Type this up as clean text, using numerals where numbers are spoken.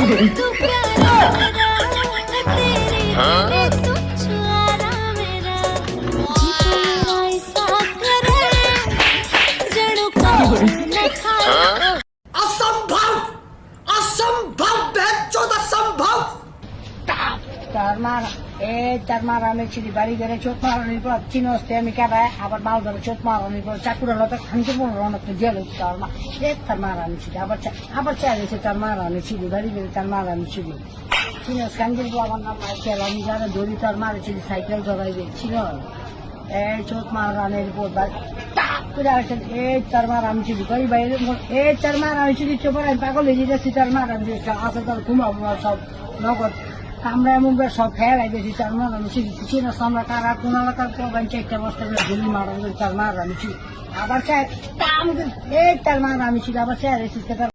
तू प्यारा मेरा तेरे बिना तू छुआरा मेरा जी तू ऐसा करे जड़ू को न खा असंभव असंभव बेचोद असंभव তার মার আমি ছিলি বাড়ি ধরে চোট মারানির পর চিনো আসতে আমি কাটায় আবার মাল ধরে চোট মারানির পর চাকুর হলো খানকে পনেরো অনেক জেল তার মার আমি ছিল আবার চাইছে তার মার আমি ছিলি বাড়ি ধরে তার মার আমি ছিল চিনো খানকে আমার নাম মাইকেল আমি যারা ধরি তার মারে ছিলি সাইকেল ধরাইবে ছিল এই চোট মারানির পর এই তার মার আমি ছিলি বাড়ি বাইরে এই তার মার আমি ছিলি চোপড় আমি পাগল হয়ে যাচ্ছি তার মার আমি আসে তার ঘুমাবো সব নগদ আমরা এমন করে সব ফেলাই দিয়েছি তার মার আমি চিনি না আমরা কারা কোন এলাকার প্রধান চারটা বস্তা করে গুলি মারা তার মার আমি ছিল আবার চাই এই তার মার আমি ছিল আবার চাই